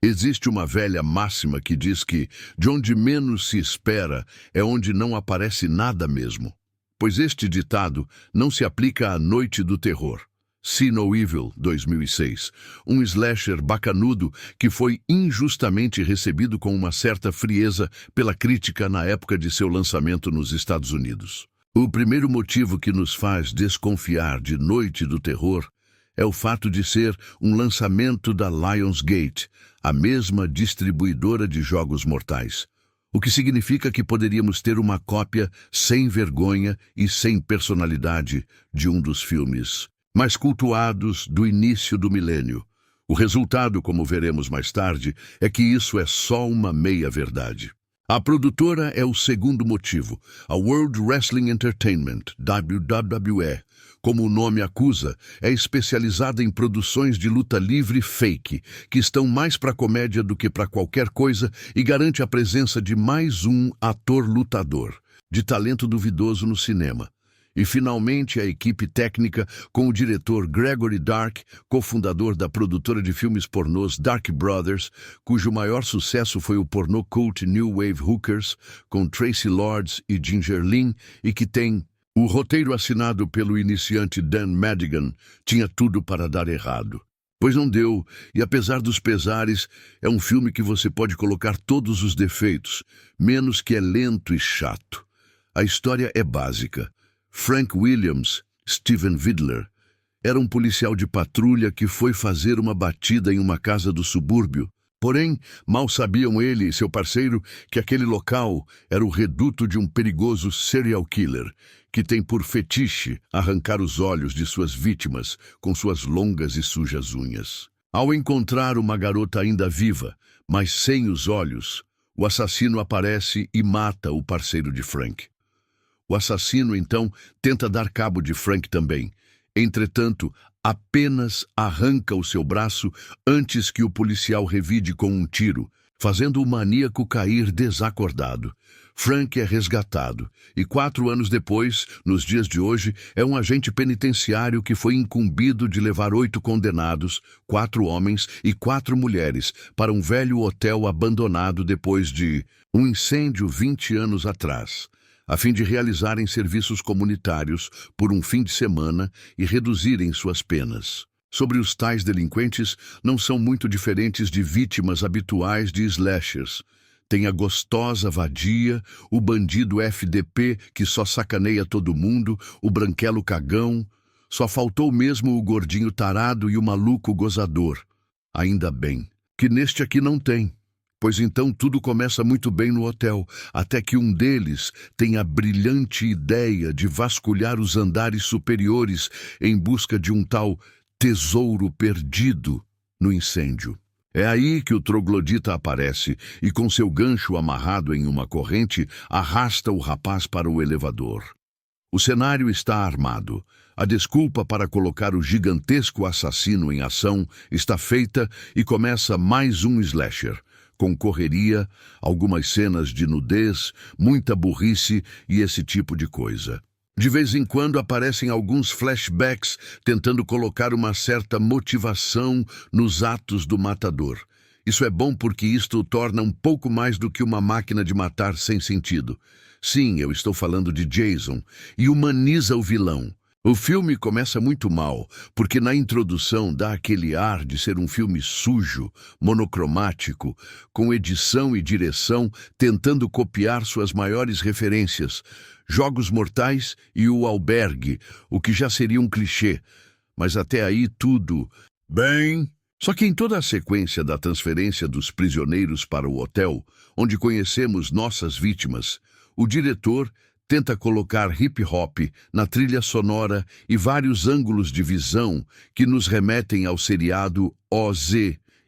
Existe uma velha máxima que diz que de onde menos se espera é onde não aparece nada mesmo. Pois este ditado não se aplica à Noite do Terror. See No Evil, 2006, um slasher bacanudo que foi injustamente recebido com uma certa frieza pela crítica na época de seu lançamento nos Estados Unidos. O primeiro motivo que nos faz desconfiar de Noite do Terror é o fato de ser um lançamento da Lionsgate, a mesma distribuidora de Jogos Mortais. O que significa que poderíamos ter uma cópia sem vergonha e sem personalidade de um dos filmes mais cultuados do início do milênio. O resultado, como veremos mais tarde, é que isso é só uma meia-verdade. A produtora é o segundo motivo, a World Wrestling Entertainment, WWE. Como o nome acusa, é especializada em produções de luta livre fake, que estão mais para comédia do que para qualquer coisa e garante a presença de mais um ator lutador, de talento duvidoso no cinema. E, finalmente, a equipe técnica com o diretor Gregory Dark, cofundador da produtora de filmes pornôs Dark Brothers, cujo maior sucesso foi o pornô cult New Wave Hookers, com Tracy Lords e Ginger Lynn, e que tem o roteiro assinado pelo iniciante Dan Madigan. Tinha tudo para dar errado. Pois não deu, e apesar dos pesares, é um filme que você pode colocar todos os defeitos, menos que é lento e chato. A história é básica. Frank Williams, Steven Vidler, era um policial de patrulha que foi fazer uma batida em uma casa do subúrbio. Porém, mal sabiam ele e seu parceiro que aquele local era o reduto de um perigoso serial killer, que tem por fetiche arrancar os olhos de suas vítimas com suas longas e sujas unhas. Ao encontrar uma garota ainda viva, mas sem os olhos, o assassino aparece e mata o parceiro de Frank. O assassino, então, tenta dar cabo de Frank também. Entretanto, apenas arranca o seu braço antes que o policial revide com um tiro, fazendo o maníaco cair desacordado. Frank é resgatado e 4 anos depois, nos dias de hoje, é um agente penitenciário que foi incumbido de levar 8 condenados, 4 homens e 4 mulheres, para um velho hotel abandonado depois de um incêndio 20 anos atrás, a fim de realizarem serviços comunitários por um fim de semana e reduzirem suas penas. Sobre os tais delinquentes, não são muito diferentes de vítimas habituais de slashers. Tem a gostosa vadia, o bandido FDP que só sacaneia todo mundo, o branquelo cagão. Só faltou mesmo o gordinho tarado e o maluco gozador. Ainda bem que neste aqui não tem. Pois então tudo começa muito bem no hotel, até que um deles tem a brilhante ideia de vasculhar os andares superiores em busca de um tal tesouro perdido no incêndio. É aí que o troglodita aparece e, com seu gancho amarrado em uma corrente, arrasta o rapaz para o elevador. O cenário está armado. A desculpa para colocar o gigantesco assassino em ação está feita e começa mais um slasher, com correria, algumas cenas de nudez, muita burrice e esse tipo de coisa. De vez em quando aparecem alguns flashbacks tentando colocar uma certa motivação nos atos do matador. Isso é bom porque isto o torna um pouco mais do que uma máquina de matar sem sentido. Sim, eu estou falando de Jason, e humaniza o vilão. O filme começa muito mal, porque na introdução dá aquele ar de ser um filme sujo, monocromático, com edição e direção tentando copiar suas maiores referências, Jogos Mortais e O Albergue, o que já seria um clichê, mas até aí tudo bem. Só que em toda a sequência da transferência dos prisioneiros para o hotel, onde conhecemos nossas vítimas, o diretor tenta colocar hip-hop na trilha sonora e vários ângulos de visão que nos remetem ao seriado OZ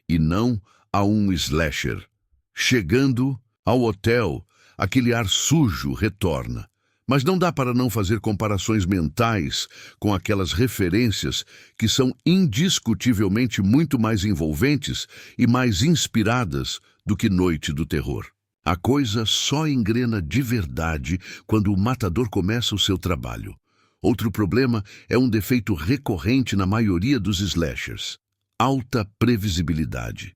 e não a um slasher. Chegando ao hotel, aquele ar sujo retorna. Mas não dá para não fazer comparações mentais com aquelas referências que são indiscutivelmente muito mais envolventes e mais inspiradas do que Noite do Terror. A coisa só engrena de verdade quando o matador começa o seu trabalho. Outro problema é um defeito recorrente na maioria dos slashers: alta previsibilidade.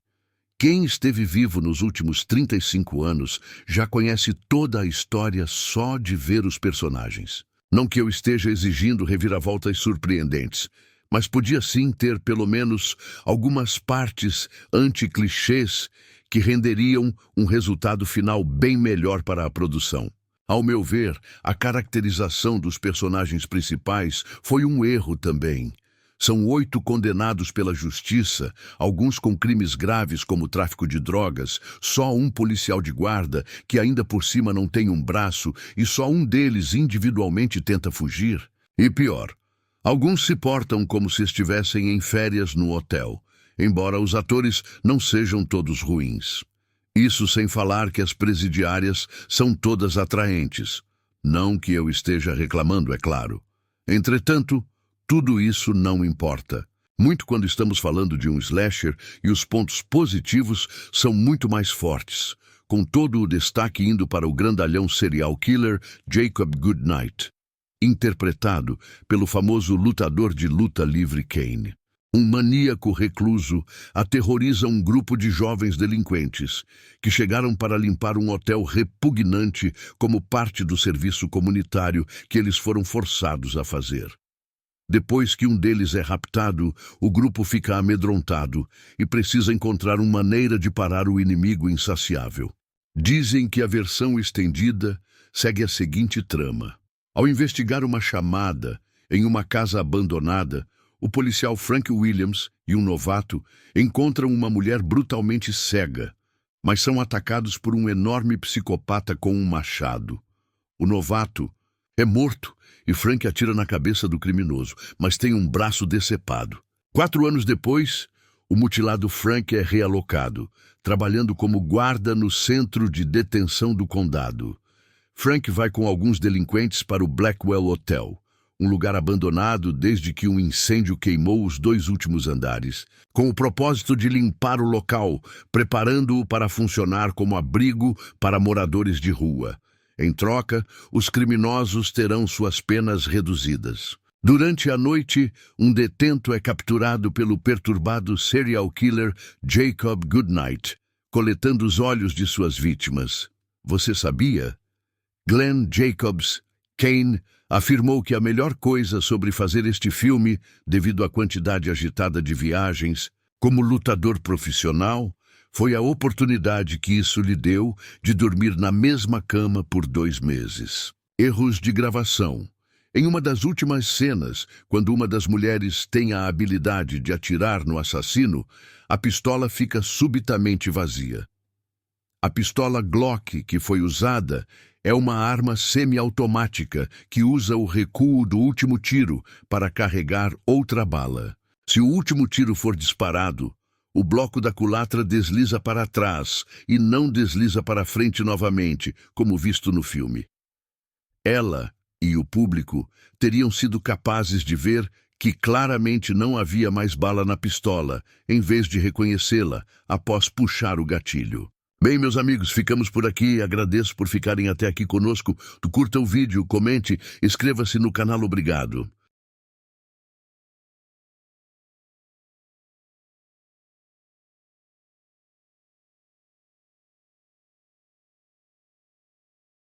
Quem esteve vivo nos últimos 35 anos já conhece toda a história só de ver os personagens. Não que eu esteja exigindo reviravoltas surpreendentes, mas podia sim ter pelo menos algumas partes anti-clichês que renderiam um resultado final bem melhor para a produção. Ao meu ver, a caracterização dos personagens principais foi um erro também. São 8 condenados pela justiça, alguns com crimes graves como tráfico de drogas, só um policial de guarda, que ainda por cima não tem um braço, e só um deles individualmente tenta fugir. E pior, alguns se portam como se estivessem em férias no hotel, embora os atores não sejam todos ruins. Isso sem falar que as presidiárias são todas atraentes. Não que eu esteja reclamando, é claro. Entretanto, tudo isso não importa. Muito quando estamos falando de um slasher e os pontos positivos são muito mais fortes, com todo o destaque indo para o grandalhão serial killer Jacob Goodnight, interpretado pelo famoso lutador de luta livre Kane. Um maníaco recluso aterroriza um grupo de jovens delinquentes que chegaram para limpar um hotel repugnante como parte do serviço comunitário que eles foram forçados a fazer. Depois que um deles é raptado, o grupo fica amedrontado e precisa encontrar uma maneira de parar o inimigo insaciável. Dizem que a versão estendida segue a seguinte trama. Ao investigar uma chamada em uma casa abandonada, o policial Frank Williams e um novato encontram uma mulher brutalmente cega, mas são atacados por um enorme psicopata com um machado. O novato é morto e Frank atira na cabeça do criminoso, mas tem um braço decepado. 4 anos depois, o mutilado Frank é realocado, trabalhando como guarda no centro de detenção do condado. Frank vai com alguns delinquentes para o Blackwell Hotel, um lugar abandonado desde que um incêndio queimou os 2 últimos andares, com o propósito de limpar o local, preparando-o para funcionar como abrigo para moradores de rua. Em troca, os criminosos terão suas penas reduzidas. Durante a noite, um detento é capturado pelo perturbado serial killer Jacob Goodnight, coletando os olhos de suas vítimas. Você sabia? Glenn Jacobs, Kane, afirmou que a melhor coisa sobre fazer este filme, devido à quantidade agitada de viagens, como lutador profissional, foi a oportunidade que isso lhe deu de dormir na mesma cama por 2 meses. Erros de gravação. Em uma das últimas cenas, quando uma das mulheres tem a habilidade de atirar no assassino, a pistola fica subitamente vazia. A pistola Glock que foi usada é uma arma semiautomática que usa o recuo do último tiro para carregar outra bala. Se o último tiro for disparado, o bloco da culatra desliza para trás e não desliza para frente novamente, como visto no filme. Ela e o público teriam sido capazes de ver que claramente não havia mais bala na pistola, em vez de reconhecê-la após puxar o gatilho. Bem, meus amigos, ficamos por aqui. Agradeço por ficarem até aqui conosco. Curta o vídeo, comente, inscreva-se no canal. Obrigado.